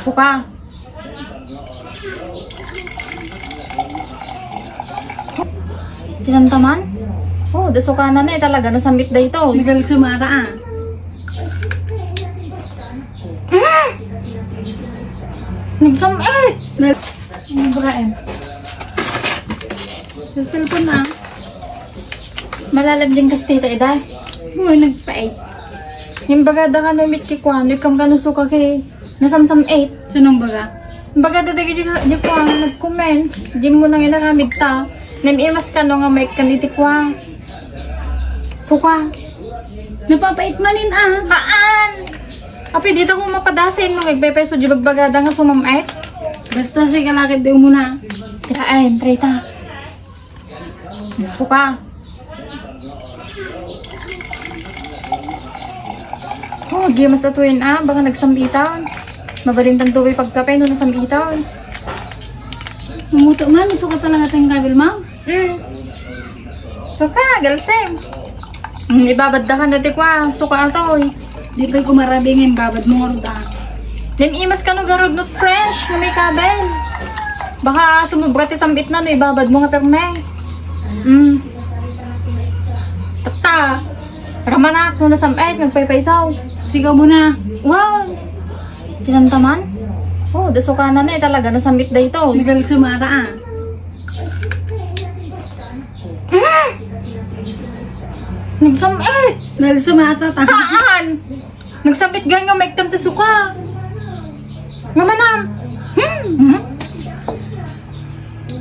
Suka. Tinamtaman? Oh, dasuka na na talaga. Nasambit da ito. Nagal sumata ah. Nagsamit! Ano ba eh? Sa cellphone na. Malalag din kasi tita Ida. Uy, nagpa-8. Yung bagada ka na umit kikwan, ikam ka nusuka kay nasamsam 8. Sunong baga? Bagada da di kwan, nag-comments. Di mo nang inaramid ta. Namimas ka no nga may kaniti kwa. Suka. Napapait manin ah. Haan! Api dito kung mapadasin mo nagpepeso di bagbagada nga sumamait. Basta si kalakit din mo na. Tirain, trita. Suka. Oh, di mas atuin ah. Baka nagsambitan. Mabaling tantuwi pagkape no nasambitan. Mamuto man. Gusto ka talaga tayong kabil, ma'am? Suka, galsem. Ibabad da ka na tikwa. Suka atoy. Di ba'y kumarabi ngayon babad mo nga ruta. Imas ka no garod no fresh na may kabel. Baka sumubra ti sambit na no. Ibabad mo nga perme. Tata. Ramanak no nasambit. Nagpaypaysaw. Sigaw mo na. Wow! Tinamtaman? Oh, dasuka na na talaga. Nasambit da ito. Nagal sumata ah. Nagsamit! Nagal sumata ta. Haan! Nagsambit gan nga maiktam ta suka. Nga manam.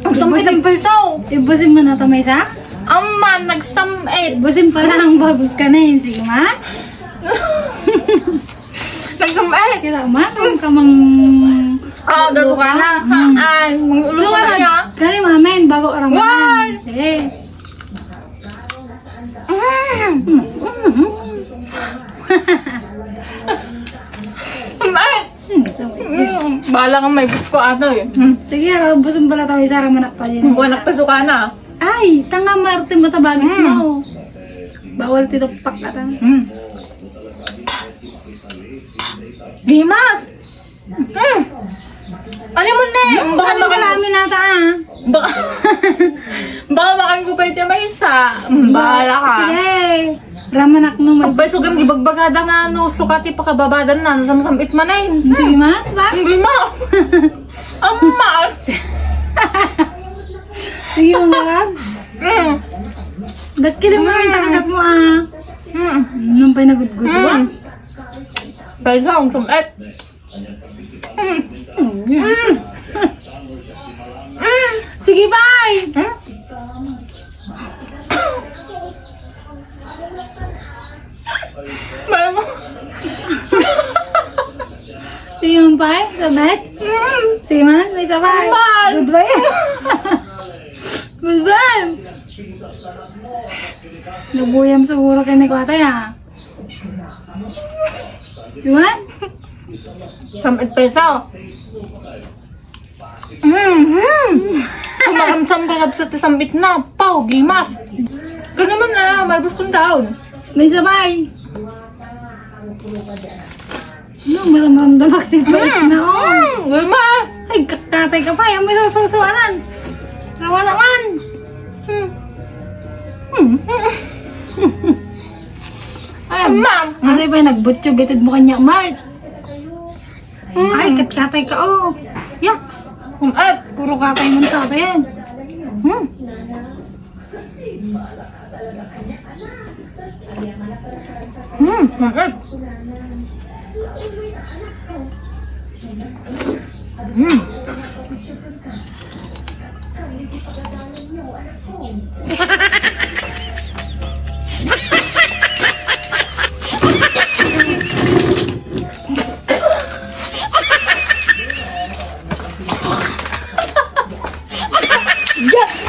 Nagsamit ang paysaw. Ibusin mo na tamay sa? Aman, nagsamit. Ibusin pala ang babag ka na yun. Sige ma. Nagsamit. Kaya ma, kung ka mang... Oh, dasuka na. Haan. Mangulo So, ka na ya. kani mamen, bago orang Why? mamen. Sige. Bahala kang may gusto ato eh. Sige, busin pala tamay sa ramanak pa yun. Buwanak pa suka na. Ay, tanga Marte matabagis mo. Bawal tito pak na ta. Dimas! Ano mo na eh? Baka Baka kalamin nata ah. Baka makan ko pa ito may isa. Bahala ka. Sige. Ramanak no may. Pagpay sugam gibagbagada nga no. Sukati pa kababadan na. Nasamsamit man na yun. Sige ma, ba? Hindi mo. Ang maas. Sige mo nga. Dakili mo yung takagat mo ah. Nung pa'y nagudgud ba? Pwede akong sumit. Sige bye! Bye mo. Sige mo bye? Sabay? Sige man, may sabay. Goodbye. Goodbye. Nabuyam siguro kayo ni Kwatay ah. Diwan? Samit peso. Kumakamsam ka kapsa ti sambit na. Pau, gimas. Gano'n naman na. May gusto down. May sabay. No, maramdaman kasi bait na oh. Gimas. Ay, kakatay ka pa. Yung may susuwanan. Rawa naman. Ay, Ma'am. ano ba yung nagbutsyog itid mo kanya, Mart? Ay, kakatay ka oh. Yaks. Kumap. Puro katay mo sa ito yan. Kumap. Yes!